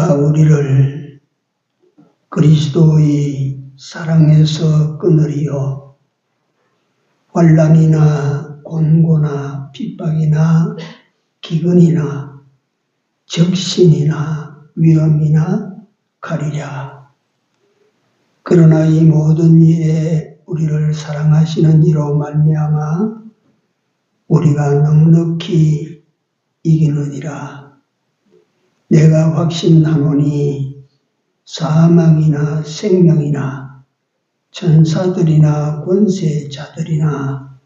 내가 우리를 그리스도의 사랑에서 끊으리요. 환난이나 곤고나 핍박이나 기근이나 적신이나 위험이나 가리랴. 그러나 이 모든 일에 우리를 사랑하시는 이로 말미암아 우리가 넉넉히 이기느니라. 내가 확신하노니 사망이나 생명이나 천사들이나 권세자들이나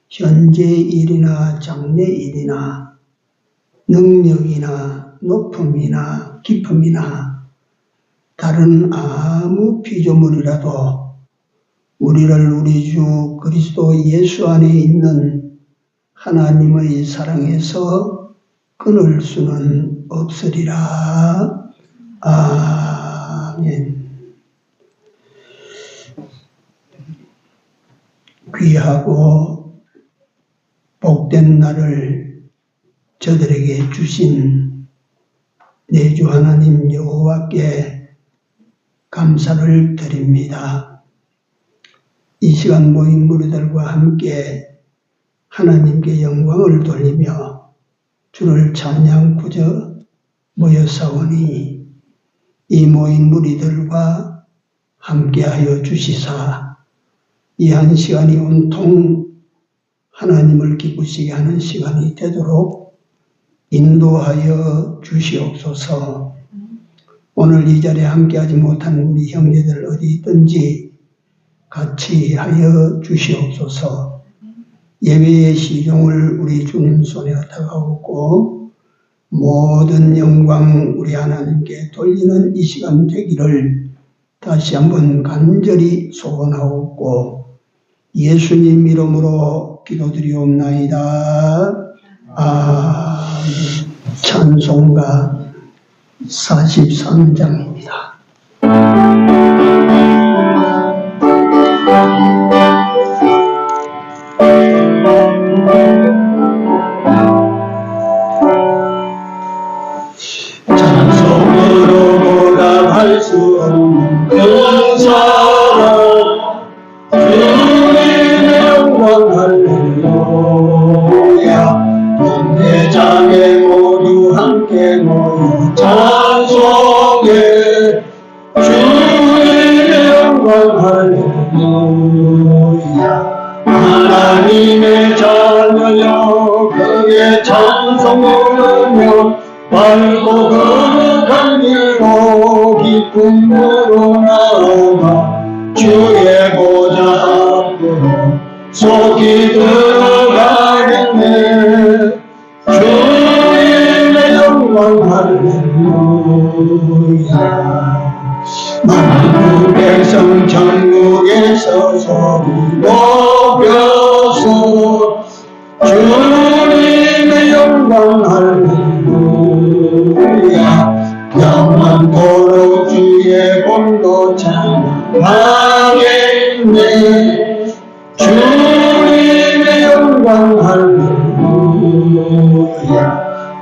현재 일이나 장래 일이나 능력이나 높음이나 깊음이나 다른 아무 피조물이라도 우리를 우리 주 그리스도 예수 안에 있는 하나님의 사랑에서 끊을 수는 없으리라. 아멘. 귀하고 복된 날을 저들에게 주신 내주 하나님 여호와께 감사를 드립니다. 이 시간 모인 무리들과 함께 하나님께 영광을 돌리며 주를 찬양 구저 모여사오니 이 모인 무리들과 함께하여 주시사 이 한 시간이 온통 하나님을 기쁘시게 하는 시간이 되도록 인도하여 주시옵소서. 오늘 이 자리에 함께하지 못한 우리 형제들 어디 있든지 같이 하여 주시옵소서. 예배의 시종을 우리 주님 손에 다가오고 모든 영광 우리 하나님께 돌리는 이 시간 되기를 다시 한번 간절히 소원하옵고 예수님 이름으로 기도드리옵나이다. 아멘. 찬송가 43장입니다. 찬송으로 보답할 수 없는 그 사랑 주님의 영광 할렐루야. 동대장에 모두 함께 모여 찬송해 주님의 영광 할렐루야. 하나님의 자녀여 그의 찬송 부르며 밝고 거룩한 일로 기쁨으로 나아가 주의 보좌 앞으로 속히 들어가겠네. 주님의 영광 할렐루야. 만국 백성 천국에서 소리 높여서 주님의 영광 할렐루야. 영원토록 주의 공로 찬양하겠네. 주님의 영광 할렐루야.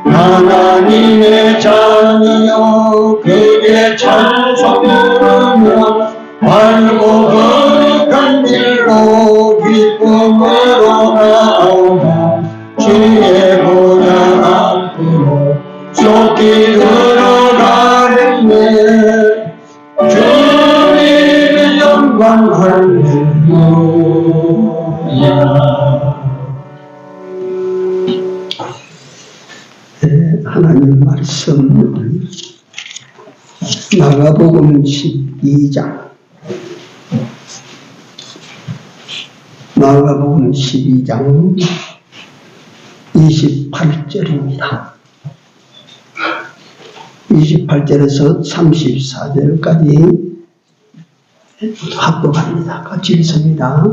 하나님의 자녀여 그의 찬송 부르며 밝고 거룩한 길로 기쁨으로 나오며 주의 보좌 앞으로 속히 들어가겠네. 주님의 영광 할렐루야. 하나님 말씀 마가복음 12장 마가복음 12장 28절입니다. 28절에서 34절까지 합독합니다. 같이 읽습니다.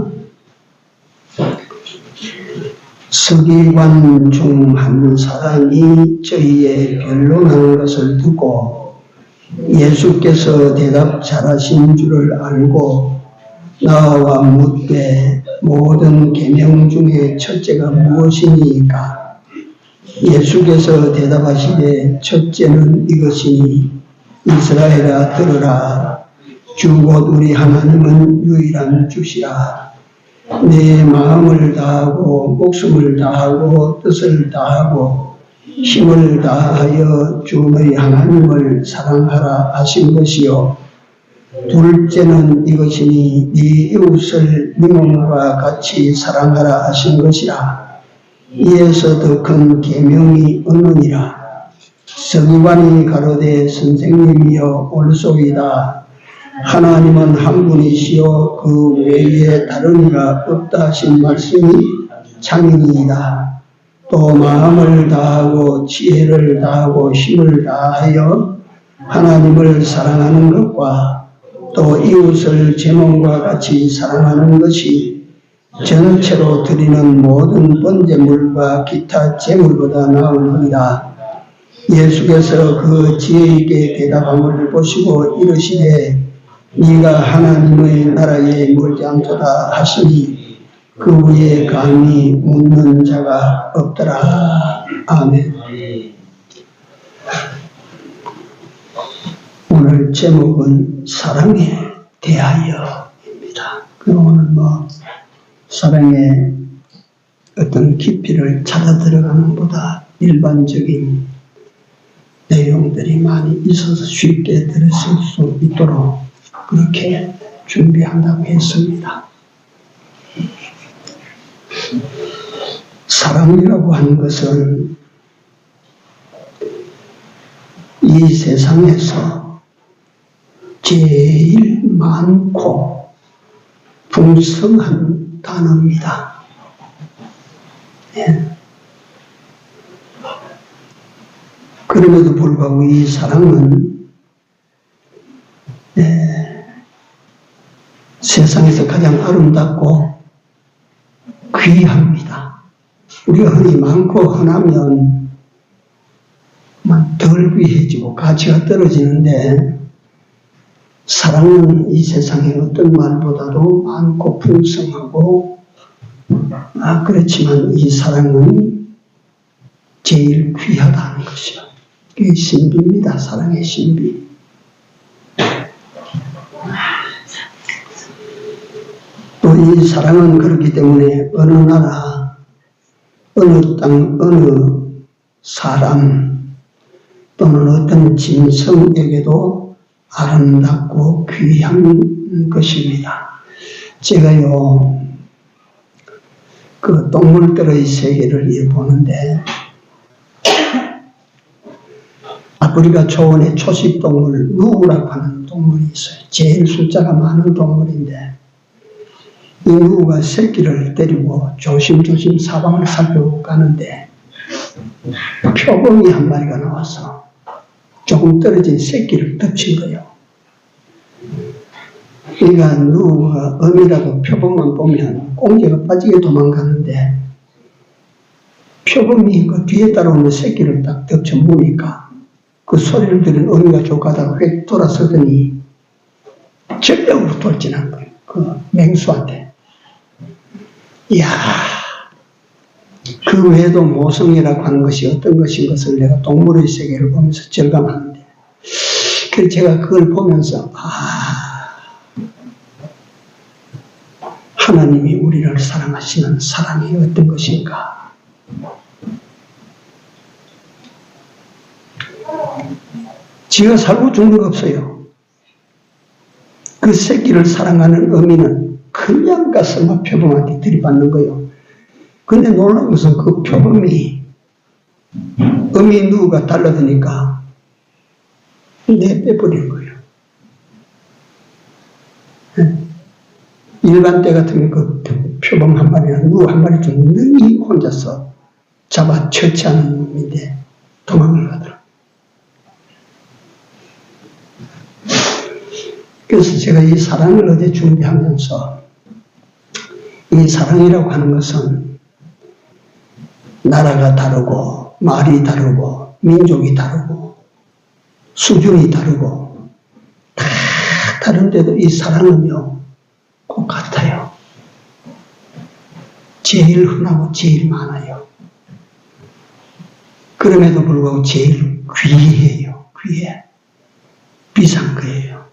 서기관 중 한 사람이 저희의 변론한 것을 듣고 예수께서 대답 잘하신 줄을 알고 나와 묻되 모든 계명 중에 첫째가 무엇이니까? 예수께서 대답하시되 첫째는 이것이니 이스라엘아 들으라. 주 곧 우리 하나님은 유일한 주시라. 내 마음을 다하고 목숨을 다하고 뜻을 다하고 힘을 다하여 주 너희 하나님을 사랑하라 하신 것이요. 둘째는 이것이니 네 이웃을 네 몸과 같이 사랑하라 하신 것이라. 이에서 더 큰 계명이 없느니라. 서기관이 가로되 선생님이여 옳소이다. 하나님은 한 분이시요 그 외에 다른 이가 없다 하신 말씀이 참이니이다. 또 마음을 다하고 지혜를 다하고 힘을 다하여 하나님을 사랑하는 것과 또 이웃을 제 몸과 같이 사랑하는 것이 전체로 드리는 모든 번제물과 기타 제물보다 나으니이다. 예수께서 그 지혜에게 대답함을 보시고 이르시되 네가 하나님의 나라에 멀지 않도다 하시니 그 위에 감히 묻는 자가 없더라. 아멘. 오늘 제목은 사랑에 대하여입니다. 오늘 사랑의 어떤 깊이를 찾아 들어가는 것보다 일반적인 내용들이 많이 있어서 쉽게 들으실 수 있도록 그렇게 준비한다고 했습니다. 사랑이라고 하는 것은 이 세상에서 제일 많고 풍성한 단어입니다. 예. 그럼에도 불구하고 이 사랑은 세상에서 가장 아름답고 귀합니다. 우리가 흔히 많고 흔하면 덜 귀해지고 가치가 떨어지는데 사랑은 이 세상의 어떤 말보다도 많고 풍성하고 그렇지만 이 사랑은 제일 귀하다는 것이요. 그게 신비입니다. 사랑의 신비. 또 이 사랑은 그렇기 때문에 어느 나라, 어느 땅, 어느 사람 또는 어떤 짐승에게도 아름답고 귀한 것입니다. 제가요, 그 동물들의 세계를 보는데 아프리카 초원에 초식동물 누우라고 하는 동물이 있어요. 제일 숫자가 많은 동물인데 이 누우가 새끼를 데리고 조심조심 사방을 살펴가는데 표범이 한 마리가 나와서 조금 떨어진 새끼를 덮친 거예요. 그러니까 누우가 어미라도 표범만 보면 꽁지가 빠지게 도망가는데 표범이 그 뒤에 따라오는 새끼를 딱 덮쳐 무니까 그 소리를 들은 어미가 족하다가 휙 돌아서더니 전력으로 돌진한 거예요. 그 맹수한테. 이야, 그 외에도 모성이라고 하는 것이 어떤 것인 것을 내가 동물의 세계를 보면서 절감하는데, 그래서 제가 그걸 보면서 하나님이 우리를 사랑하시는 사랑이 어떤 것인가. 지가 살고 죽는 거 없어요. 그 새끼를 사랑하는 어미는 그냥 가서 막 표범한테 들이받는 거예요. 근데 놀라운 것은 그 표범이 어미 누가 달라드니까 빼버리는 거예요. 일반 때 같으면 그 표범 한 마리나 누 한 마리 좀 능히 혼자서 잡아 처치하는 놈인데 도망을 가더라고요. 그래서 제가 이 사랑을 어제 준비하면서 이 사랑이라고 하는 것은 나라가 다르고 말이 다르고 민족이 다르고 수준이 다르고 다 다른데도 이 사랑은요 꼭 같아요. 제일 흔하고 제일 많아요. 그럼에도 불구하고 제일 귀해요. 귀해. 비싼 거예요.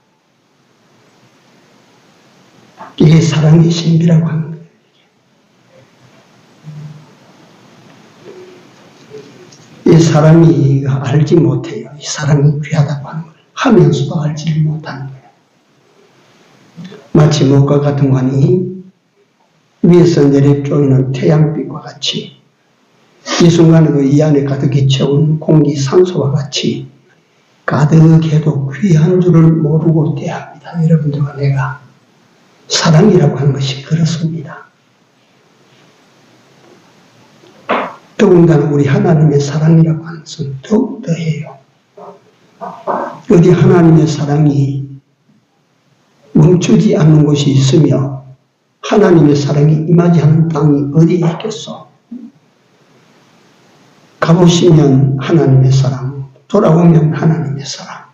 이게 사랑의 신비라고 하는 거예요. 이 사람이 알지 못해요. 이 사랑이 귀하다고 하는 걸 하면서도 알지를 못하는 거예요. 마치 무엇과 같은 관이 위에서 내려쪼이는 태양빛과 같이 이 순간에도 이 안에 가득히 채운 공기 산소와 같이 가득해도 귀한 줄을 모르고 대합니다. 여러분들과 내가 사랑이라고 하는 것이 그렇습니다. 더군다나 우리 하나님의 사랑이라고 하는 것은 더욱 더해요. 어디 하나님의 사랑이 멈추지 않는 곳이 있으며 하나님의 사랑이 임하지 않는 땅이 어디에 있겠소? 가보시면 하나님의 사랑, 돌아오면 하나님의 사랑.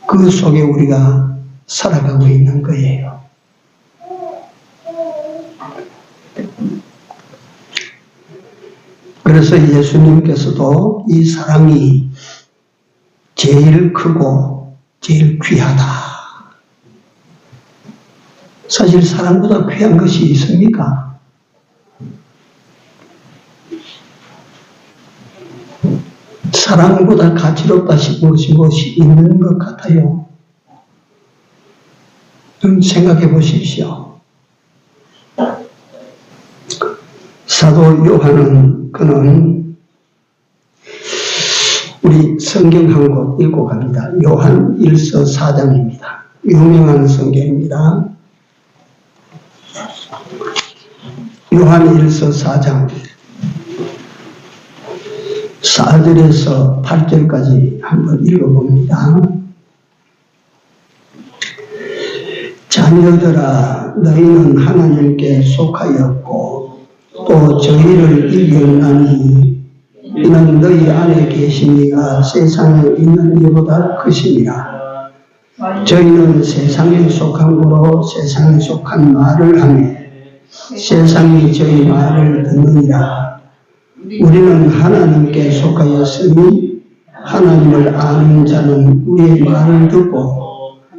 그 속에 우리가 살아가고 있는 거예요. 그래서 예수님께서도 이 사랑이 제일 크고 제일 귀하다. 사실 사랑보다 귀한 것이 있습니까? 사랑보다 가치롭다 싶은 것이 무엇이 있는 것 같아요. 좀 생각해 보십시오. 사도 요한은 그는 우리 성경 한 곳 읽고 갑니다. 요한 1서 4장입니다. 유명한 성경입니다. 요한 1서 4장 4절에서 8절까지 한번 읽어봅니다. 자녀들아, 너희는 하나님께 속하였고 또 저희를 이겼나니 이는 너희 안에 계신 이가 세상에 있는 이보다 크심이라. 저희는 세상에 속한 거로 세상에 속한 말을 하며 세상이 저희 말을 듣느니라. 우리는 하나님께 속하였으니 하나님을 아는 자는 우리의 말을 듣고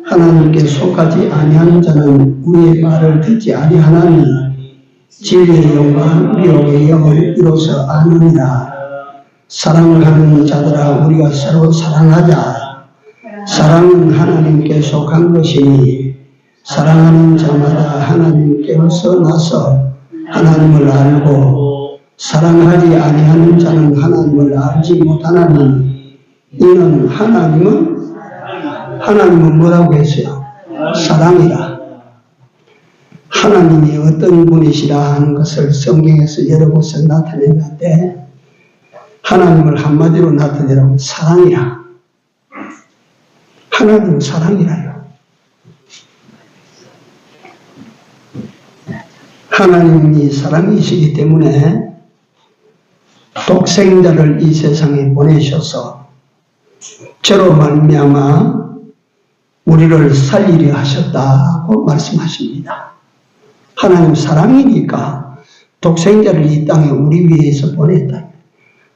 하나님께 속하지 아니하는 자는 우리의 말을 듣지 아니하나니 진리의 영과 미혹의 영을 이로써 아느니라. 사랑하는 자들아, 우리가 서로 사랑하자. 사랑은 하나님께 속한 것이니 사랑하는 자마다 하나님께로서 나서 하나님을 알고 사랑하지 아니하는 자는 하나님을 알지 못하나니 이는 하나님은 뭐라고 했어요? 사랑이라. 하나님이 어떤 분이시라 하는 것을 성경에서 여러 곳에 나타냈는데 하나님을 한마디로 나타내라면 사랑이라. 하나님은 사랑이라요. 하나님이 사랑이시기 때문에 독생자를 이 세상에 보내셔서 저로 말미암아 우리를 살리려 하셨다고 말씀하십니다. 하나님 사랑이니까 독생자를 이 땅에 우리 위해서 보냈다.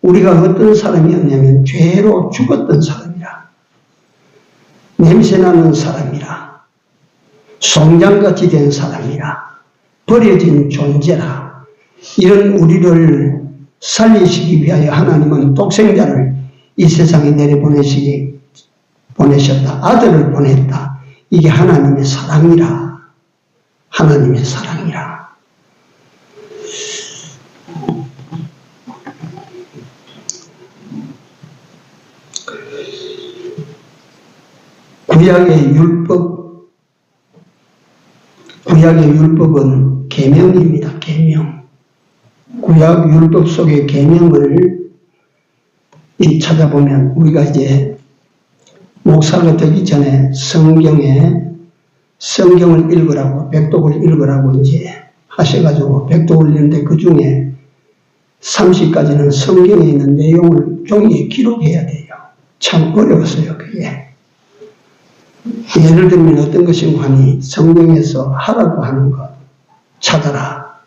우리가 어떤 사람이었냐면 죄로 죽었던 사람이라, 냄새나는 사람이라, 송장같이 된 사람이라, 버려진 존재라. 이런 우리를 살리시기 위하여 하나님은 독생자를 이 세상에 보내셨다. 아들을 보냈다. 이게 하나님의 사랑이라. 하나님의 사랑이라. 구약의 율법은 계명입니다. 계명. 구약 율법 속의 계명을 찾아보면 우리가 이제 목사가 되기 전에 성경을 읽으라고, 백독을 읽으라고 이제 하셔가지고 백독을 읽는데 그 중에 30까지는 성경에 있는 내용을 종이에 기록해야 돼요. 참 어려웠어요, 그게. 예를 들면 어떤 것인가 하니 성경에서 하라고 하는 것 찾아라.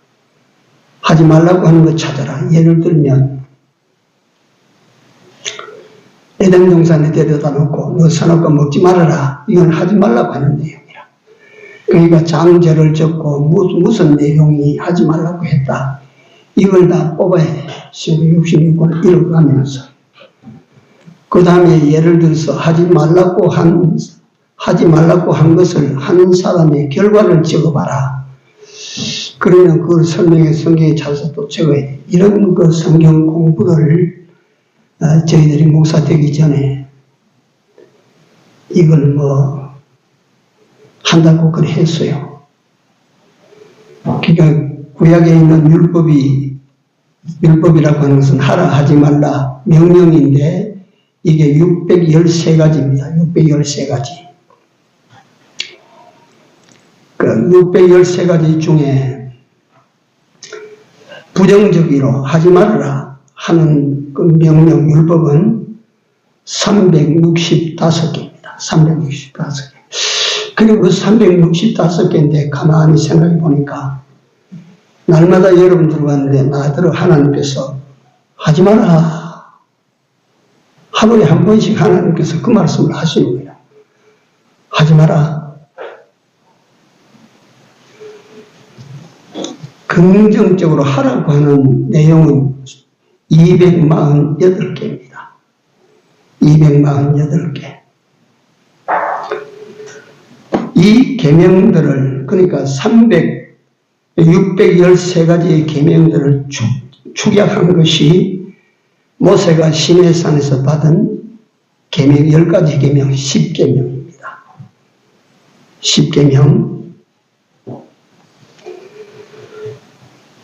하지 말라고 하는 것 찾아라. 예를 들면 에덴 동산에 데려다 놓고 너 선악과 먹지 말아라. 이건 하지 말라고 하는 내용이라. 그러니까 장제를 적고 무슨 내용이 하지 말라고 했다. 이걸 다 뽑아야 돼. 66권 읽어가면서. 그 다음에 예를 들어서 하지 말라고 한 것을 하는 사람의 결과를 적어봐라. 그러면 그걸 성경에 찾아서 또 적어야 돼. 이런 그 성경 공부를 저희들이 목사 되기 전에 이걸 한다고 그래 했어요. 그러니까 구약에 있는 율법이라고 하는 것은 하라 하지 말라 명령인데 이게 613가지입니다. 613가지. 그 613가지 중에 부정적으로 하지 말아라 하는 그 명령 율법은 365개입니다. 365개. 그리고 그 365개인데 가만히 생각해 보니까 날마다 여러분들 왔는데 나더러 하나님께서 하지 마라. 하루에 한 번씩 하나님께서 그 말씀을 하시는 거예요. 하지 마라. 긍정적으로 하라고 하는 내용은 248개입니다. 248개. 이 계명들을 그러니까 613가지의 계명들을 축약한 것이 모세가 시내산에서 받은 계명 10가지 계명 10계명입니다. 10계명.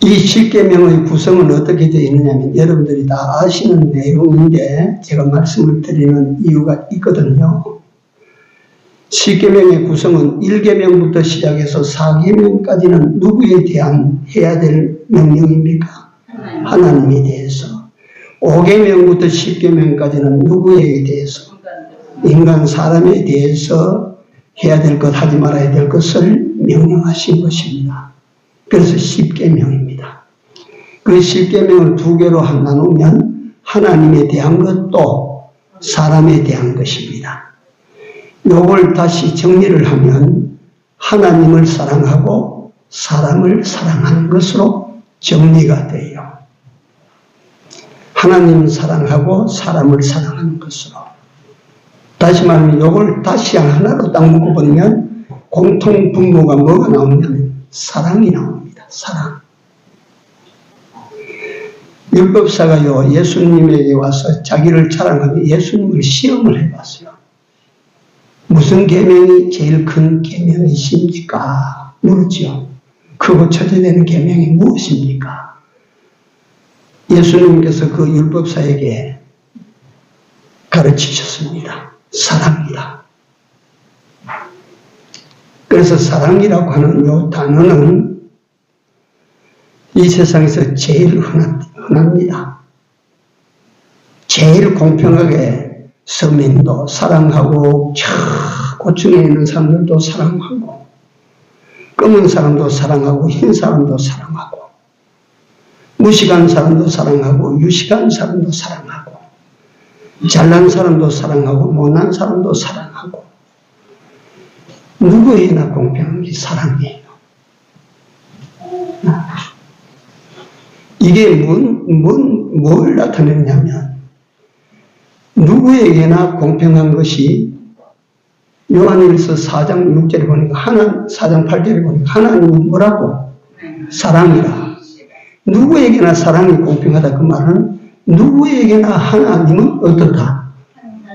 이 10계명의 구성은 어떻게 되어 있느냐면 여러분들이 다 아시는 내용인데 제가 말씀을 드리는 이유가 있거든요. 10계명의 구성은 1계명부터 시작해서 4계명까지는 누구에 대한 해야 될 명령입니까? 하나님에 대해서. 5계명부터 10계명까지는 누구에 대해서? 인간 사람에 대해서 해야 될 것, 하지 말아야 될 것을 명령하신 것입니다. 그래서 10계명입니다. 그 10계명을 두 개로 나누면 하나님에 대한 것도 사람에 대한 것입니다. 요걸 다시 정리를 하면 하나님을 사랑하고 사람을 사랑하는 것으로 정리가 돼요. 하나님을 사랑하고 사람을 사랑하는 것으로. 다시 말하면 요걸 다시 하나로 딱 묶어버리면 공통 분모가 뭐가 나오냐면 사랑이 나옵니다. 사랑. 율법사가요 예수님에게 와서 자기를 자랑하며 예수님을 시험을 해봤어요. 무슨 계명이 제일 큰 계명이십니까? 물었죠. 크고 처제되는 계명이 무엇입니까? 예수님께서 그 율법사에게 가르치셨습니다. 사랑이다. 그래서 사랑이라고 하는 이 단어는 이 세상에서 제일 흔합니다. 제일 공평하게 서민도 사랑하고 고층에 있는 사람들도 사랑하고 검은 사람도 사랑하고 흰 사람도 사랑하고 무식한 사람도 사랑하고 유식한 사람도 사랑하고 잘난 사람도 사랑하고 못난 사람도 사랑하고 누구에게나 공평한 게 사랑이에요. 이게 뭘 나타내냐면 누구에게나 공평한 것이 요한일서 4장 6절에 보니까 4장 8절에 보니까 하나님은 뭐라고? 사랑이라. 누구에게나 사랑이 공평하다. 그 말은 누구에게나 하나님은 어떻다?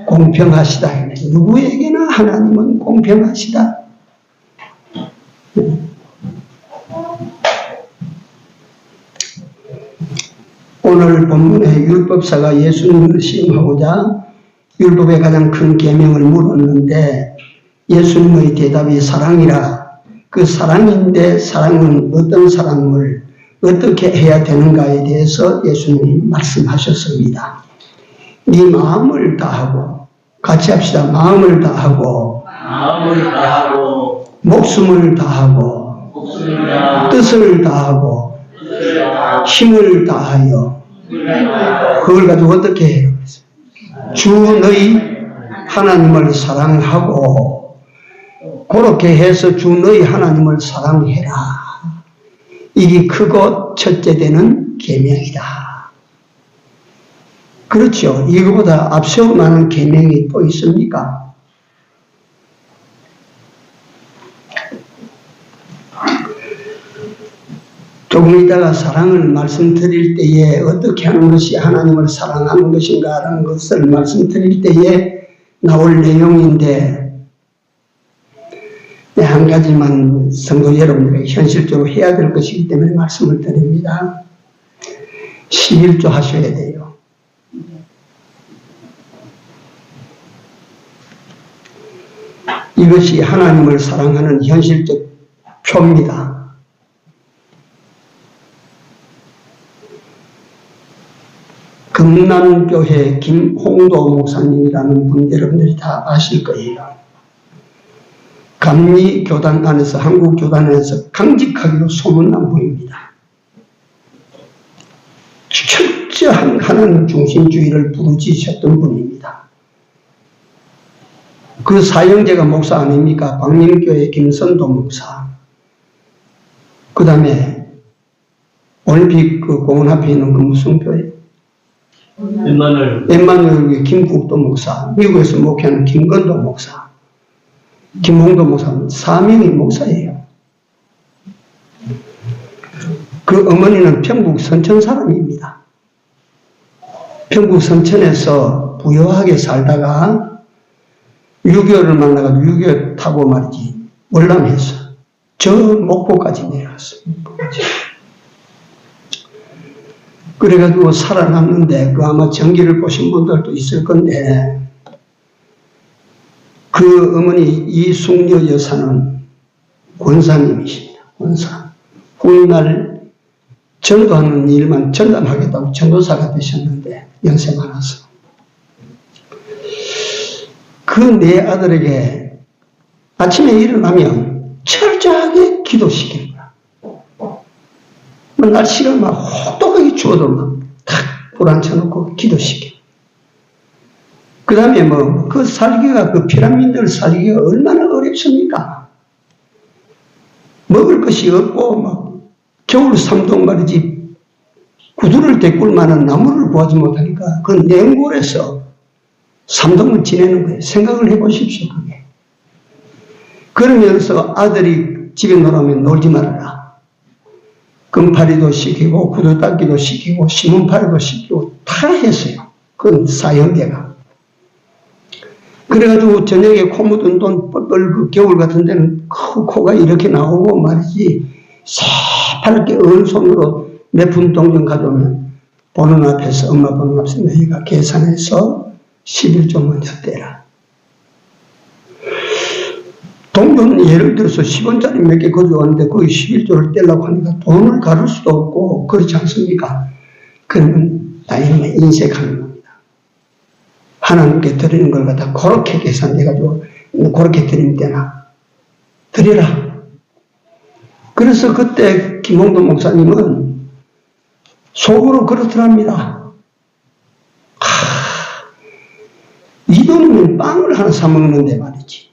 공평하시다. 누구에게나 하나님은 공평하시다. 오늘 본문의 율법사가 예수님을 시험하고자 율법의 가장 큰 계명을 물었는데 예수님의 대답이 사랑이라. 그 사랑인데 사랑은 어떤 사랑을 어떻게 해야 되는가에 대해서 예수님이 말씀하셨습니다. 네 마음을 다하고 같이 합시다. 마음을 다하고 목숨을 다하고 뜻을 다하고 힘을 다하여 그걸 가지고 어떻게 해요? 주 너희 하나님을 사랑하고 그렇게 해서 주 너희 하나님을 사랑해라. 이게 크고 첫째 되는 계명이다. 그렇죠. 이거보다 앞세울 만한 계명이 또 있습니까? 조금 이따가 사랑을 말씀드릴 때에 어떻게 하는 것이 하나님을 사랑하는 것인가라는 것을 말씀드릴 때에 나올 내용인데, 한 가지만 성도 여러분들에게 현실적으로 해야 될 것이기 때문에 말씀을 드립니다. 11조 하셔야 돼요. 이것이 하나님을 사랑하는 현실적 표입니다. 금남교회 김홍도 목사님이라는 분 여러분들이 다 아실 거예요. 감리교단 안에서, 한국교단 안에서 강직하기로 소문난 분입니다. 철저한 하나님 중심주의를 부르짖으셨던 분입니다. 그 사형제가 목사 아닙니까? 광림교회 김선도 목사. 그 다음에 올림픽 그 공원 앞에 있는 그 무슨 교회? 엠마누엘 김국도 목사, 미국에서 목회하는 김건도 목사, 김홍도 목사, 4명이 목사예요. 그 어머니는 평북 선천 사람입니다. 평북 선천에서 부유하게 살다가 6.25를 만나가지고 6.25 타고 말이지 월남에서 저 목포까지 내려왔어요. 그래가지고 살아남는데, 그 아마 전기를 보신 분들도 있을 건데, 그 어머니 이숙녀 여사는 권사님이십니다. 권사. 훗날 전도하는 일만 전담하겠다고 전도사가 되셨는데, 연세 많아서. 그 네 아들에게 아침에 일어나면 철저하게 기도시킵니다. 날씨가 막 혹독하게 추워도 막 탁 불 앉혀놓고 기도시켜. 그 다음에 그 살기가, 그 피라민들 살기가 얼마나 어렵습니까? 먹을 것이 없고, 막 겨울 삼동 말이지, 구두를 데꿀 만한 나무를 구하지 못하니까 그 냉골에서 삼동을 지내는 거예요. 생각을 해 보십시오, 그게. 그러면서 아들이 집에 놀아오면 놀지 말아라. 금파리도 시키고 구두 닦기도 시키고 신문파리도 시키고 다 했어요. 그건 사형제가. 그래가지고 저녁에 코 묻은 돈 뻘뻘 그 겨울 같은 데는 코가 이렇게 나오고 말이지, 새파랗게 어은 손으로 몇 푼 동전 가져오면 보는 앞에서, 엄마 보는 앞에서 너희가 계산해서 11조 먼저 떼라. 동전 예를 들어서 10원짜리 몇 개 가져왔는데 거기 11조를 떼려고 하니까 돈을 가를 수도 없고 그렇지 않습니까? 그러면 다 이놈의 인색하는 겁니다. 하나님께 드리는 걸 갖다 그렇게 계산해가지고 그렇게 드리면 되나? 드리라. 그래서 그때 김홍도 목사님은 속으로 그렇더랍니다. 이 돈이면 빵을 하나 사 먹는데 말이지.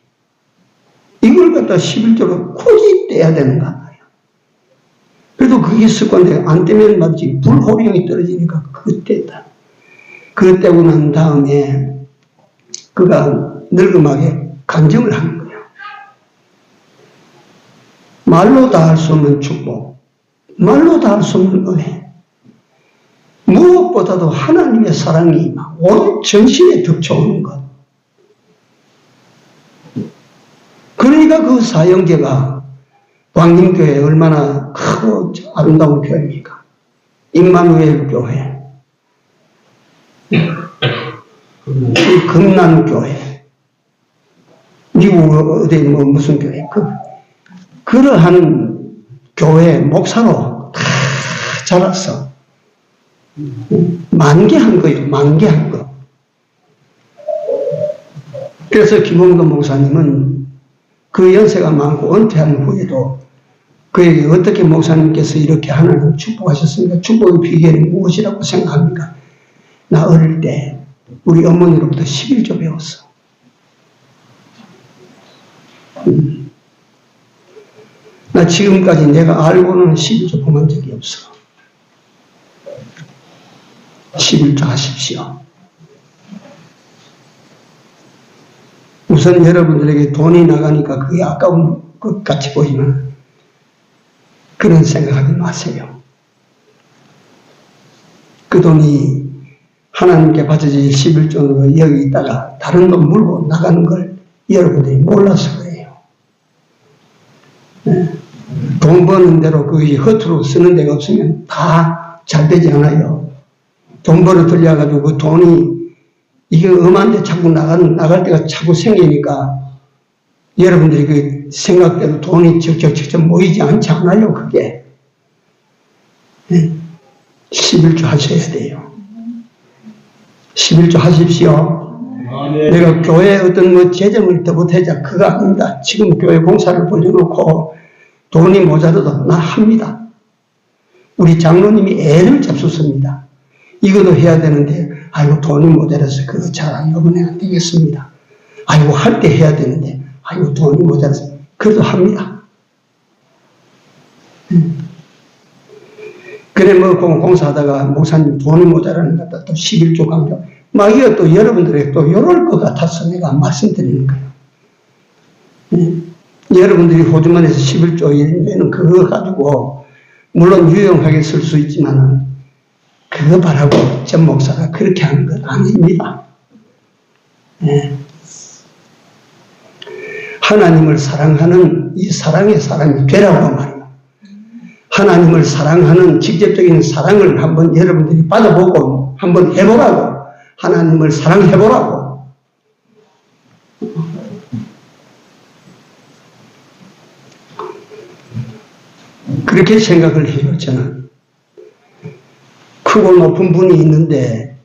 이걸 갖다 11조로 굳이 떼야 되는가 말이야. 그래도 그게 습관돼. 안 떼면 말이지 불호령이 떨어지니까 그거 뗐다. 그거 떼고 난 다음에 그가 늙음하게 간증을 하는 거예요. 말로 다 할 수 없는 축복, 말로 다 할 수 없는 은혜, 무엇보다도 하나님의 사랑이 온 전신에 덮쳐오는 것. 그러니까 그 사형제가 광림교회 얼마나 크고 아름다운 교회입니까? 임마누엘 교회, 금난교회, 미국 어디 무슨 교회, 그러한 교회 목사로 다 자랐어. 만개한 거예요. 만개한 거. 그래서 김홍도 목사님은 그 연세가 많고 은퇴한 후에도 그에게 어떻게 목사님께서 이렇게 하나님 축복하셨습니까? 축복의 비결이 무엇이라고 생각합니까? 나 어릴 때 우리 어머니로부터 11조 배웠어. 나 지금까지 내가 알고는 11조 범한 적이 없어. 11조 하십시오. 우선 여러분들에게 돈이 나가니까 그게 아까운 것 같이 보이지만 그런 생각하지 마세요. 그 돈이 하나님께 바쳐질 11조로 여기 있다가 다른 돈 물고 나가는 걸 여러분들이 몰라서 그래요. 네. 돈 버는 대로 그것이 허투루 쓰는 데가 없으면 다 잘 되지 않아요. 돈 벌어 들려가지고 그 돈이 이게 엄한데 자꾸 나갈 때가 자꾸 생기니까 여러분들이 그 생각대로 돈이 적적 모이지 않지 않아요, 그게. 네. 11조 하셔야 돼요. 11조 하십시오. 내가 교회에 어떤 뭐 재정을 더 보태자 그거 아닙니다. 지금 교회 봉사를 벌려놓고 돈이 모자라도 나 합니다. 우리 장로님이 애를 잡수습니다. 이것도 해야 되는데 아이고 돈이 모자라서 그거 잘 이번에 안 되겠습니다. 아이고 할 때 해야 되는데 아이고 돈이 모자라서 그래도 합니다. 그래 뭐 공사하다가 목사님 돈이 모자라는 것 같다 또 11조 강조 막 이거 또 여러분들에게 또 이럴 것 같아서 내가 말씀드리는 거예요. 여러분들이 호주머니에서 11조 이내는 그거 가지고 물론 유용하게 쓸 수 있지만은 그거 바라고 전 목사가 그렇게 하는 건 아닙니다. 네. 하나님을 사랑하는 이 사랑의 사람이 되라고 말이에요. 하나님을 사랑하는 직접적인 사랑을 한번 여러분들이 받아보고 한번 해보라고. 하나님을 사랑해보라고. 그렇게 생각을 해요, 저는. 크고 높은 분이 있는데,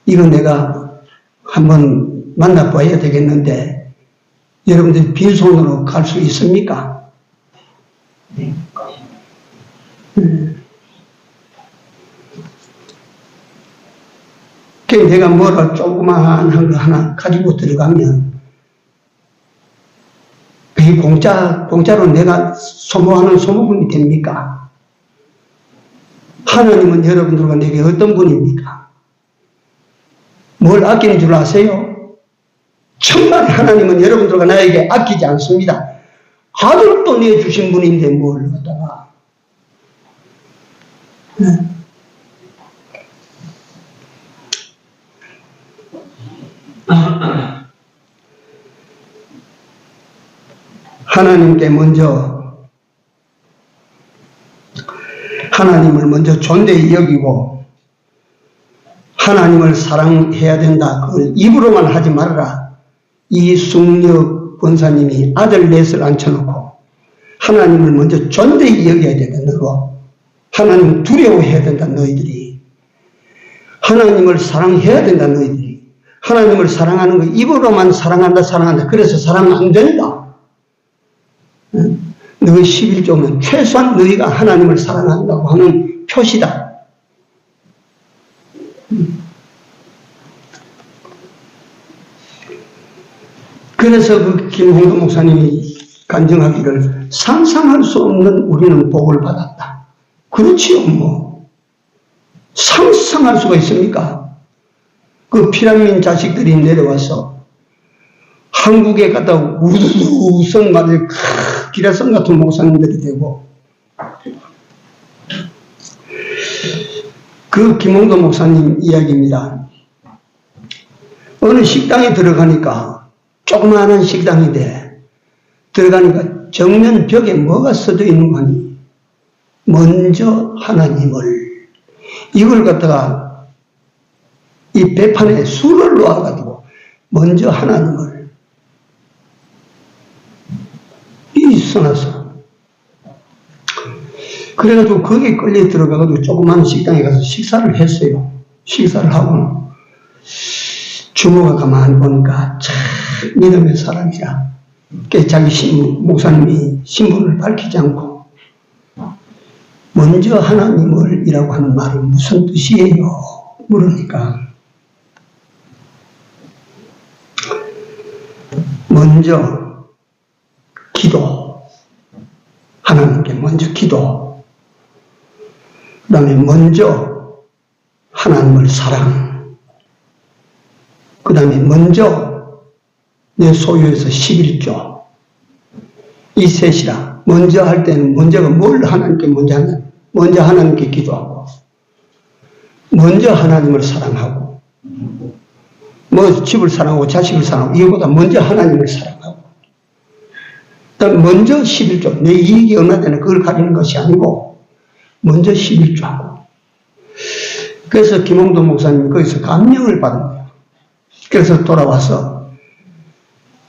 이거 내가 한번 만나봐야 되겠는데, 여러분들 빈손으로 갈 수 있습니까? 내가 뭐를 조그마한 거 하나 가지고 들어가면, 그게 공짜로 내가 소모하는 소모품이 됩니까? 하나님은 여러분들과 내게 어떤 분입니까? 뭘 아끼는 줄 아세요? 정말 하나님은 여러분들과 나에게 아끼지 않습니다. 아들도 내주신 분인데 뭘 갖다가. 네. 하나님을 먼저 존대히 여기고 하나님을 사랑해야 된다. 그걸 입으로만 하지 말아라. 이숙녀 권사님이 아들 넷을 앉혀놓고 하나님을 먼저 존대히 여겨야 된다. 너고 하나님 두려워해야 된다. 너희들이 하나님을 사랑해야 된다. 너희들이 하나님을 사랑하는 거 입으로만 사랑한다. 그래서 사랑 안 된다. 너희 11조는 최소한 너희가 하나님을 사랑한다고 하는 표시다. 그래서 그 김홍도 목사님이 간증하기를 상상할 수 없는 우리는 복을 받았다. 그렇지요, 뭐. 상상할 수가 있습니까? 그 피난민 자식들이 내려와서 한국에 갔다 우두성 맞을 기라성 같은 목사님들이 되고 그 김홍도 목사님 이야기입니다. 어느 식당에 들어가니까 조그마한 식당인데 들어가니까 정면 벽에 뭐가 써져 있는 거니 먼저 하나님을 이걸 갖다가 이 배판에 술을 놓아가지고 먼저 하나님을 써놨어. 그래가지고 거기에 끌려 들어가가지고 조그마한 식당에 가서 식사를 했어요. 식사를 하고 주모가 가만히 보니까 참 믿음의 사람이라 자기 목사님이 신분을 밝히지 않고 먼저 하나님을 이라고 하는 말이 무슨 뜻이에요? 물으니까 먼저 기도, 하나님께 먼저 기도, 그 다음에 먼저 하나님을 사랑, 그 다음에 먼저 내 소유에서 11조, 이 셋이라. 먼저 할 때는 먼저가 뭘 하나님께 먼저 하냐? 먼저 하나님께 기도하고, 먼저 하나님을 사랑하고, 뭐 집을 사랑하고 자식을 사랑하고, 이거보다 먼저 하나님을 사랑하고, 그다음 먼저 11조, 내 이익이 얼마 되나 그걸 가리는 것이 아니고 먼저 11조 하고. 그래서 김홍도 목사님이 거기서 감명을 받은 거예요. 그래서 돌아와서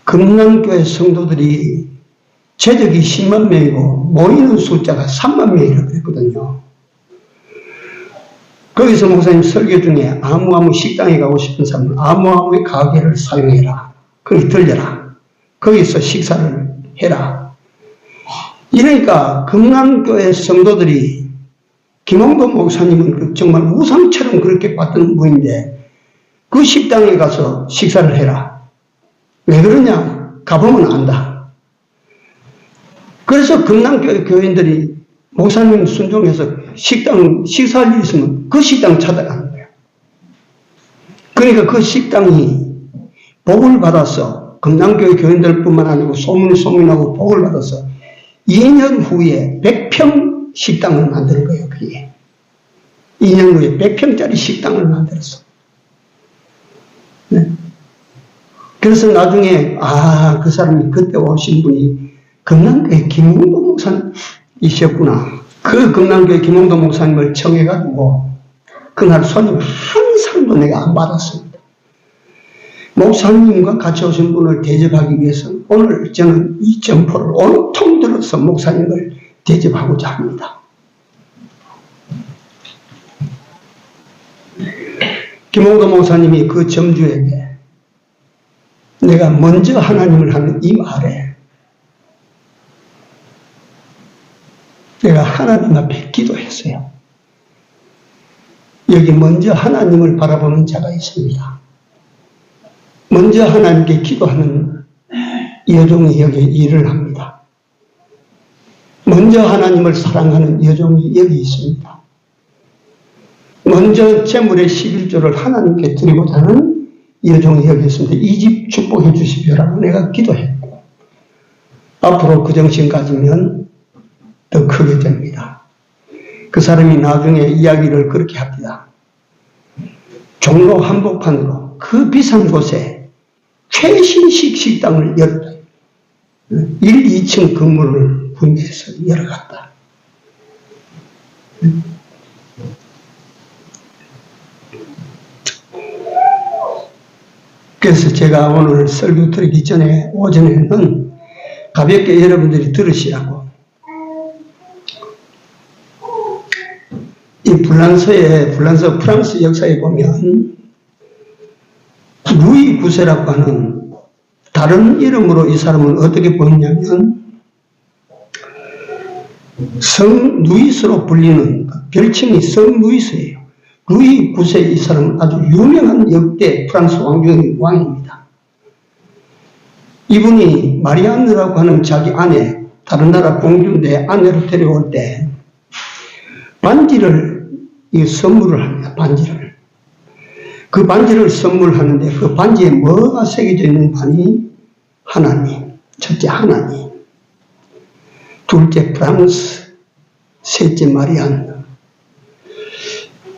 금남교회 성도들이 재적이 10만 명이고 모이는 숫자가 3만 명이라고 그랬거든요. 거기서 목사님 설교 중에 아무아무 식당에 가고 싶은 사람은 아무아무의 가게를 사용해라. 거기 들려라. 거기서 식사를 해라. 이러니까 금남교회 성도들이 김홍도 목사님은 정말 우상처럼 그렇게 봤던 분인데 그 식당에 가서 식사를 해라. 왜 그러냐? 가보면 안다. 그래서 금남교회 교인들이 목사님 순종해서 식사할 일 있으면 그 식당 찾아가는 거예요. 그러니까 그 식당이 복을 받아서 금남교회 교인들뿐만 아니고 소문나고 복을 받아서 2년 후에 100평 식당을 만드는 거예요. 그게 2년 후에 100평짜리 식당을 만들었어. 네. 그래서 나중에 그 사람이 그때 오신 분이 금남교회 김홍도 목사님이셨구나. 그 금남교회 김홍도 목사님을 청해가지고 그날 손님 한 사람도 내가 안 받았습니다. 목사님과 같이 오신 분을 대접하기 위해서 오늘 저는 이 점포를 온통 들어서 목사님을 대접하고자 합니다. 김홍도 목사님이 그 점주에게 내가 먼저 하나님을 하는 이 말에 내가 하나님 앞에 기도했어요. 여기 먼저 하나님을 바라보는 자가 있습니다. 먼저 하나님께 기도하는 여종이 여기 일을 합니다. 먼저 하나님을 사랑하는 여종이 여기 있습니다. 먼저 재물의 11조를 하나님께 드리고자 하는 여종이 여기 있습니다. 이 집 축복해 주십시오라고 내가 기도했고 앞으로 그 정신 가지면 더 크게 됩니다. 그 사람이 나중에 이야기를 그렇게 합니다. 종로 한복판으로 그 비싼 곳에 최신식 식당을 열었다. 1, 2층 건물을 분배해서 열어갔다. 그래서 제가 오늘 설교 드리기 전에 오전에는 가볍게 여러분들이 들으시라고 이 불란서 프랑스 역사에 보면 루이 9세라고 하는 다른 이름으로 이 사람은 어떻게 보이냐면 성 루이스로 불리는 별칭이 성 루이스예요. 루이 9세 이 사람은 아주 유명한 역대 프랑스 왕입니다. 이분이 마리안느라고 하는 자기 아내, 다른 나라 공주인데 아내로 데려올 때 반지를 선물을 합니다. 반지를. 그 반지를 선물하는데 그 반지에 뭐가 새겨져 있는 반이 하나님. 첫째 하나님. 둘째 프랑스. 셋째 마리안느.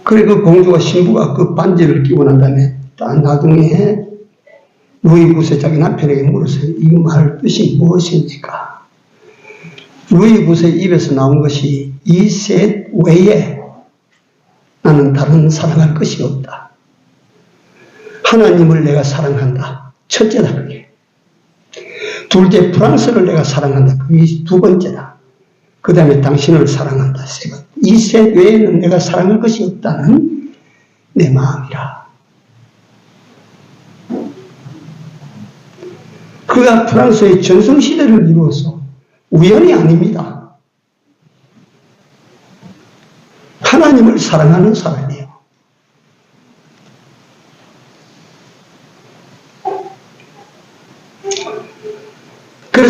그리고 그 공주가 신부가 그 반지를 끼고 난 다음에 나중에 루이 9세 자기 남편에게 물었어요. 이 말 뜻이 무엇입니까? 루이 9세 입에서 나온 것이 이 셋 외에 나는 다른 사랑할 것이 없다. 하나님을 내가 사랑한다. 첫째다 그게. 둘째 프랑스를 내가 사랑한다. 그게 두 번째다. 그 다음에 당신을 사랑한다. 세 번째. 이 셋 외에는 내가 사랑할 것이 없다는 내 마음이라. 그가 프랑스의 전성시대를 이루어서 우연이 아닙니다. 하나님을 사랑하는 사람이에요.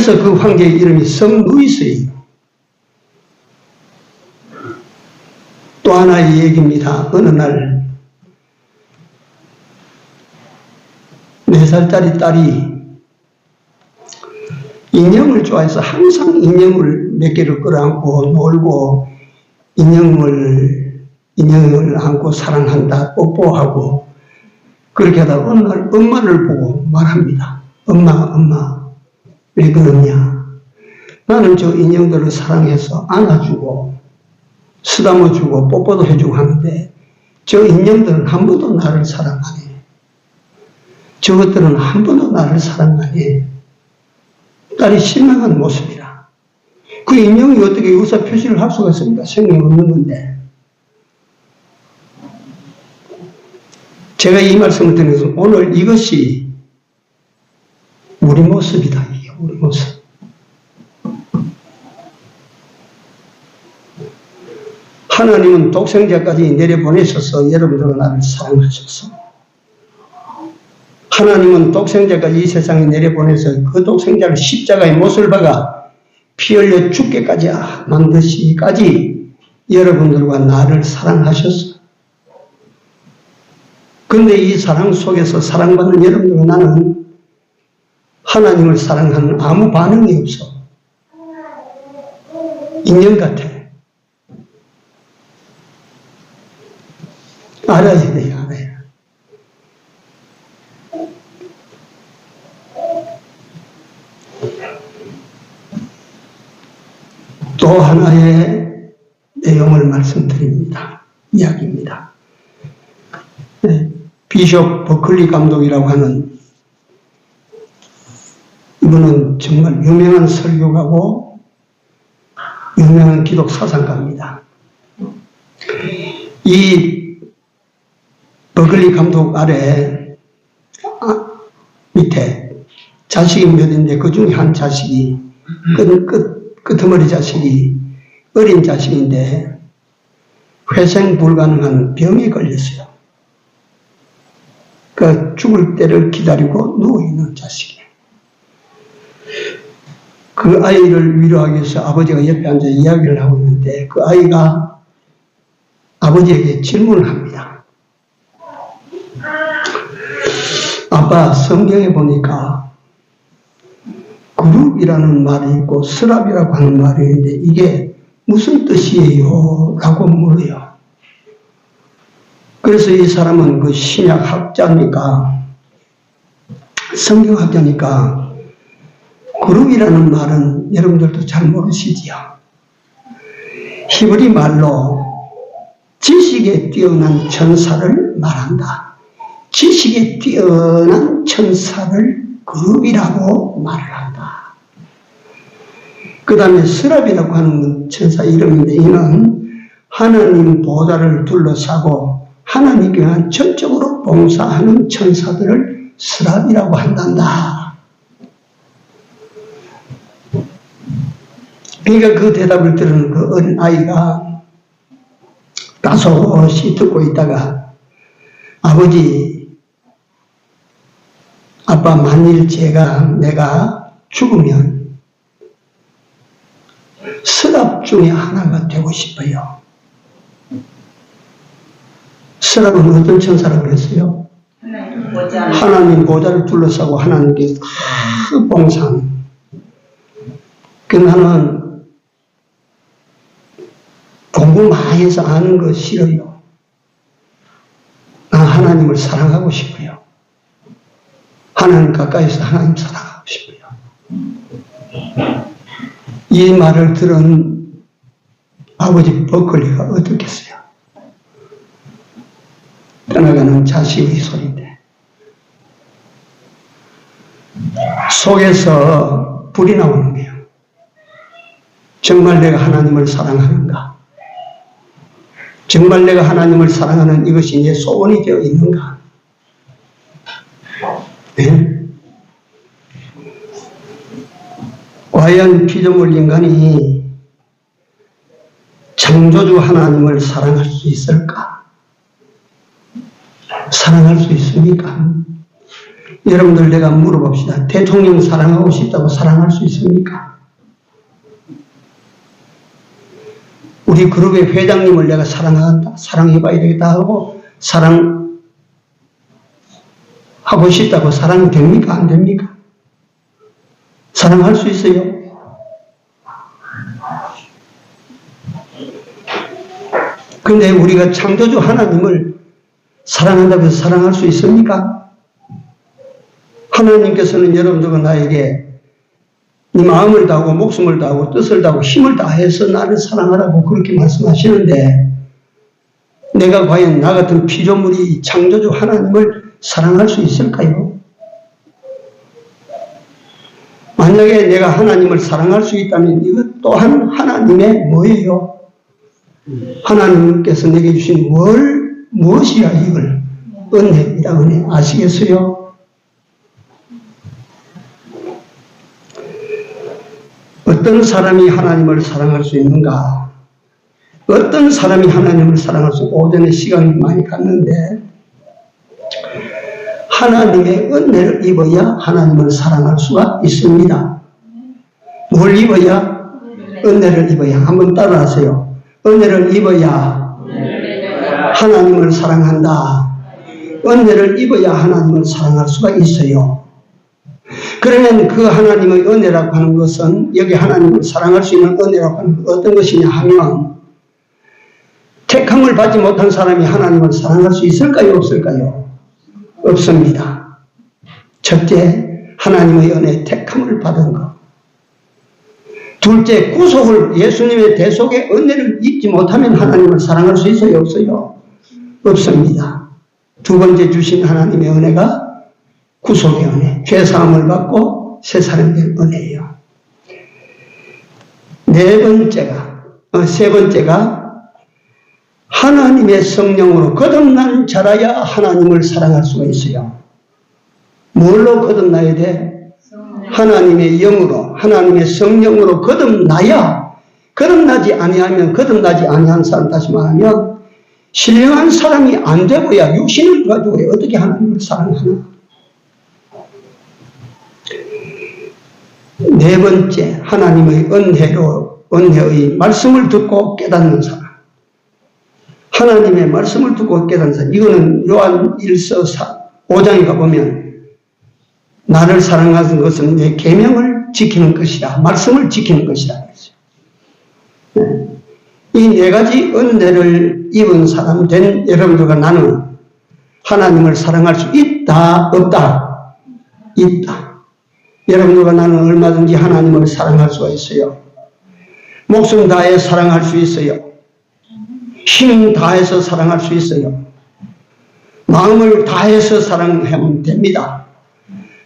그래서 그 황제의 이름이 성루이스예요. 또 하나의 얘기입니다. 어느 날 4살짜리 딸이 인형을 좋아해서 항상 인형을 몇 개를 끌어안고 놀고 인형을 안고 사랑한다, 뽀뽀하고 그렇게 하다가 어느 날 엄마를 보고 말합니다. 엄마, 왜 그러냐? 나는 저 인형들을 사랑해서 안아주고 쓰다머주고 뽀뽀도 해주고 하는데 저 인형들은 한 번도 나를 사랑 안 해. 저것들은 한 번도 나를 사랑 안 해. 딸이 실망한 모습이라. 그 인형이 어떻게 의사 표시를 할 수가 있습니까? 생명이 없는 건데. 제가 이 말씀을 드리면서 오늘 이것이 우리 모습이다. 이게 우리 모습. 하나님은 독생자까지 내려보내셔서 여러분들과 나를 사랑하셔서 하나님은 독생자까지 이 세상에 내려보내서 그 독생자를 십자가의 못을 박아 피 흘려 죽게까지 만드시기까지 여러분들과 나를 사랑하셔서 그런데 이 사랑 속에서 사랑받는 여러분들과 나는 하나님을 사랑하는 아무 반응이 없어. 인형 같아. 알아야 돼요, 알아야. 또 하나의 내용을 말씀드립니다. 이야기입니다. 네, 비숍 버클리 감독이라고 하는 이분은 정말 유명한 설교가고 유명한 기독 사상가입니다. 이 버클리 감독 아래 밑에 자식이 몇인데 그 중에 한 자식이 끄트머리 자식이 어린 자식인데 회생 불가능한 병에 걸렸어요. 그 죽을 때를 기다리고 누워있는 자식이에요. 그 아이를 위로하기 위해서 아버지가 옆에 앉아 이야기를 하고 있는데 그 아이가 아버지에게 질문을 합니다. 아빠, 성경에 보니까 그룹이라는 말이 있고 스랍이라고 하는 말이 있는데 이게 무슨 뜻이에요? 라고 물어요. 그래서 이 사람은 그 신약학자니까 성경학자니까 그룹이라는 말은 여러분들도 잘 모르시지요. 히브리 말로 지식에 뛰어난 천사를 말한다. 지식에 뛰어난 천사를 그룹이라고 말을 한다. 그 다음에 스랍이라고 하는 천사 이름인데 이는 하나님 보좌를 둘러싸고 하나님께 위한 전적으로 봉사하는 천사들을 스랍이라고 한단다. 그러니까 그 대답을 들은 그 어린 아이가 다소시 듣고 있다가 아빠 만일 내가 죽으면 스랍 중에 하나가 되고 싶어요. 스랍은 어떤 천사라고 그랬어요? 하나님 보좌를 둘러싸고 하나님께 다 봉사하는. 그 나는 공부 많이 해서 아는 거 싫어요. 나 하나님을 사랑하고 싶어요. 하나님 가까이서 하나님 사랑하고 싶어요. 이 말을 들은 아버지 버클리가 어떻겠어요? 떠나가는 자식의 소리인데 속에서 불이 나오는 거예요. 정말 내가 하나님을 사랑하는가? 정말 내가 하나님을 사랑하는 이것이 내 소원이 되어 있는가? 네? 과연 피조물 인간이 창조주 하나님을 사랑할 수 있을까? 사랑할 수 있습니까? 여러분들 내가 물어봅시다. 대통령 사랑하고 싶다고 사랑할 수 있습니까? 우리 그룹의 회장님을 내가 사랑한다, 사랑해봐야 되겠다 하고 사랑하고 싶다고 사랑이 됩니까? 안 됩니까? 사랑할 수 있어요? 근데 우리가 창조주 하나님을 사랑한다고 해서 사랑할 수 있습니까? 하나님께서는 여러분들과 나에게 네 마음을 다하고 목숨을 다하고 뜻을 다하고 힘을 다해서 나를 사랑하라고 그렇게 말씀하시는데 내가 과연 나 같은 피조물이 창조주 하나님을 사랑할 수 있을까요? 만약에 내가 하나님을 사랑할 수 있다면 이것 또한 하나님의 뭐예요? 하나님께서 내게 주신 무엇이야 이걸? 은혜입니다. 은혜. 아시겠어요? 어떤 사람이 하나님을 사랑할 수 있는가? 어떤 사람이 하나님을 사랑할 수 있는가? 오전에 시간이 많이 갔는데 하나님의 은혜를 입어야 하나님을 사랑할 수가 있습니다. 뭘 입어야? 은혜를 입어야. 한번 따라하세요. 은혜를 입어야 하나님을 사랑한다. 은혜를 입어야 하나님을 사랑할 수가 있어요. 그러면 그 하나님의 은혜라고 하는 것은 여기 하나님을 사랑할 수 있는 은혜라고 하는 것은 어떤 것이냐 하면 택함을 받지 못한 사람이 하나님을 사랑할 수 있을까요? 없을까요? 없습니다. 첫째, 하나님의 은혜 택함을 받은 것. 둘째, 구속을 예수님의 대속의 은혜를 입지 못하면 하나님을 사랑할 수 있어요? 없어요? 없습니다. 두 번째 주신 하나님의 은혜가 구속의 은혜, 죄사함을 받고 새 사람이 된 은혜예요. 세 번째가 하나님의 성령으로 거듭난 자라야 하나님을 사랑할 수가 있어요. 뭘로 거듭나야 돼? 하나님의 영으로, 하나님의 성령으로 거듭나야, 거듭나지 아니하면, 거듭나지 아니한 사람, 다시 말하면 신령한 사람이 안 되고야 육신을 가지고 어떻게 하나님을 사랑하나? 네 번째, 하나님의 은혜의 말씀을 듣고 깨닫는 사람. 하나님의 말씀을 듣고 깨닫는 사람. 이거는 요한 1서 5장에 가보면 나를 사랑하는 것은 내 계명을 지키는 것이라, 말씀을 지키는 것이라 했어요. 이 네 가지 은혜를 입은 사람 된 여러분들과 나는 하나님을 사랑할 수 있다, 없다? 있다. 여러분들과 나는 얼마든지 하나님을 사랑할 수가 있어요. 목숨 다해 사랑할 수 있어요. 힘 다해서 사랑할 수 있어요. 마음을 다해서 사랑하면 됩니다.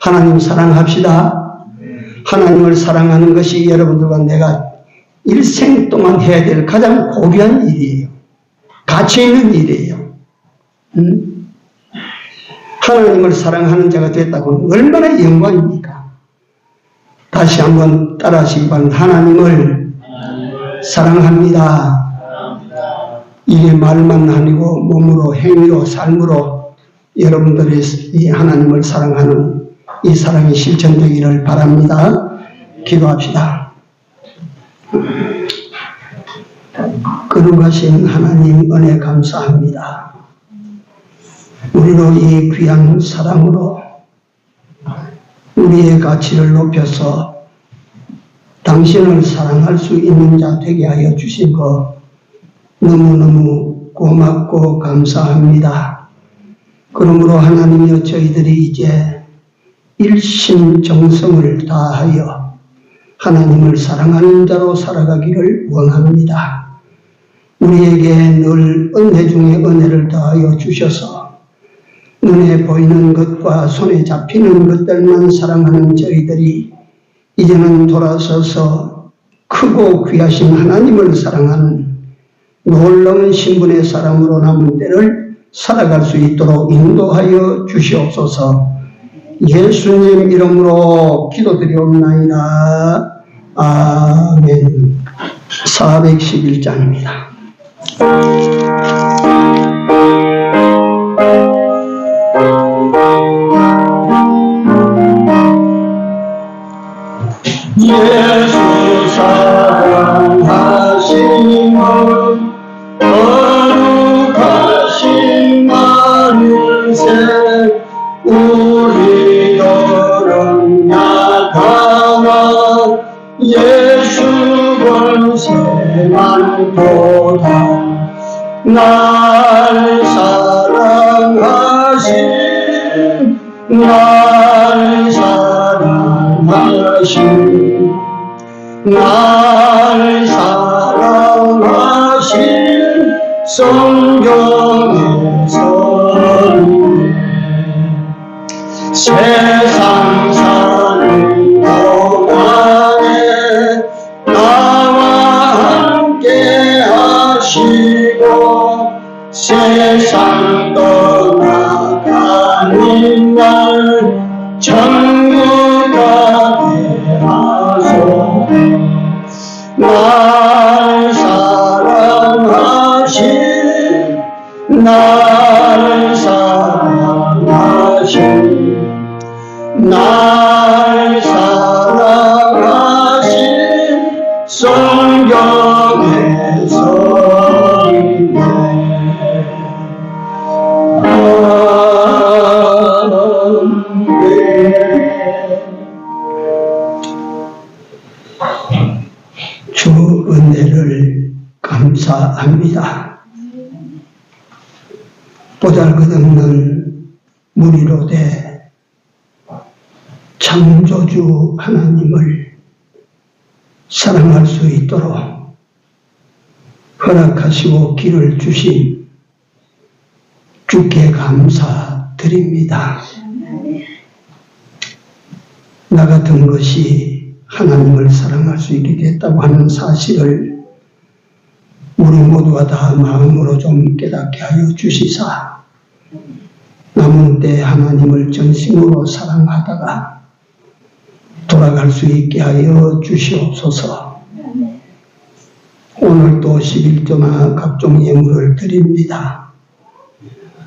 하나님 사랑합시다. 하나님을 사랑하는 것이 여러분들과 내가 일생 동안 해야 될 가장 고귀한 일이에요. 가치 있는 일이에요. 하나님을 사랑하는 자가 됐다고 하면 얼마나 영광입니까? 다시 한번 따라하시기 바랍니다. 하나님을 사랑합니다. 이게 말만 아니고 몸으로, 행위로, 삶으로 여러분들이 이 하나님을 사랑하는 이 사랑이 실천되기를 바랍니다. 기도합시다. 거룩하신 하나님 은혜 감사합니다. 우리로 이 귀한 사랑으로 우리의 가치를 높여서 당신을 사랑할 수 있는 자 되게 하여 주신 것 너무너무 고맙고 감사합니다. 그러므로 하나님이여 저희들이 이제 일심정성을 다하여 하나님을 사랑하는 자로 살아가기를 원합니다. 우리에게 늘 은혜 중에 은혜를 더하여 주셔서 눈에 보이는 것과 손에 잡히는 것들만 사랑하는 저희들이 이제는 돌아서서 크고 귀하신 하나님을 사랑하는 놀라운 신분의 사람으로 남은 때를 살아갈 수 있도록 인도하여 주시옵소서. 예수님 이름으로 기도드리옵나이다. 아멘. 411장입니다. 예수 권세만보다 날 사랑하신 날 사랑하신 날 사랑하신 성경의 선배 세상 사는 동안에 나와 함께 하시고 세상 떠나가는 날 천국 가게 하소서. 날 사랑하신 날 사랑하신 날 사랑하신 성경의 선배 주 은혜를 감사합니다. 보잘것없는 무리로 돼 창조주 하나님을 사랑할 수 있도록 허락하시고 길을 주신 주께 감사드립니다. 나 같은 것이 하나님을 사랑할 수 있게 됐다고 하는 사실을 우리 모두가 다 마음으로 좀 깨닫게 하여 주시사 남은 때 하나님을 전심으로 사랑하다가 돌아갈 수 있게 하여 주시옵소서. 오늘도 11조나 각종 예물을 드립니다.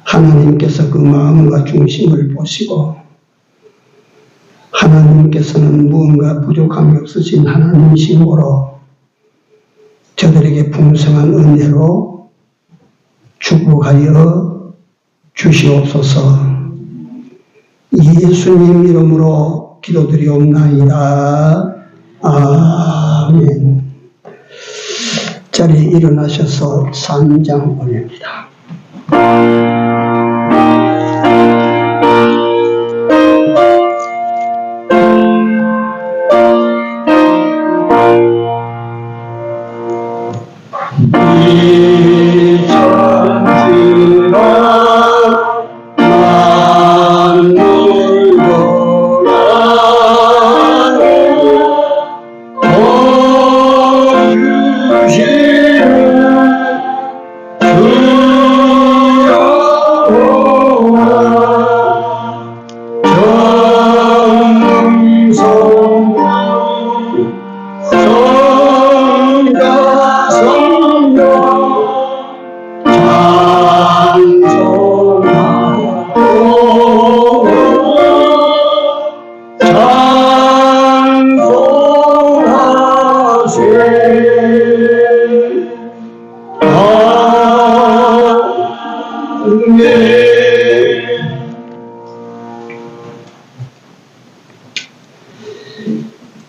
하나님께서 그 마음과 중심을 보시고 하나님께서는 무언가 부족함이 없으신 하나님이시므로 저들에게 풍성한 은혜로 축복하여 주시옵소서. 예수님 이름으로 기도드리옵나이다. 아멘. 자리에 일어나셔서 산장 올립니다. 이 천지가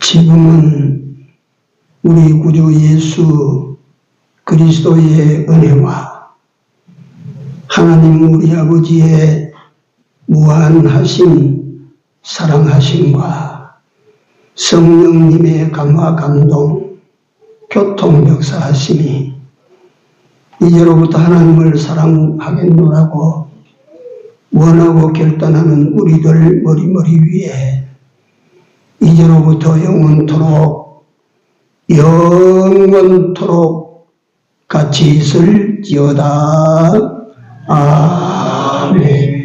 지금은 우리 구주 예수 그리스도의 은혜와 하나님 우리 아버지의 무한하신 사랑하심과 성령님의 감화 감동 교통 역사하심이 이제로부터 하나님을 사랑하겠노라고 원하고 결단하는 우리들 머리머리 위에 이제로부터 영원토록 같이 있을지어다. 아멘.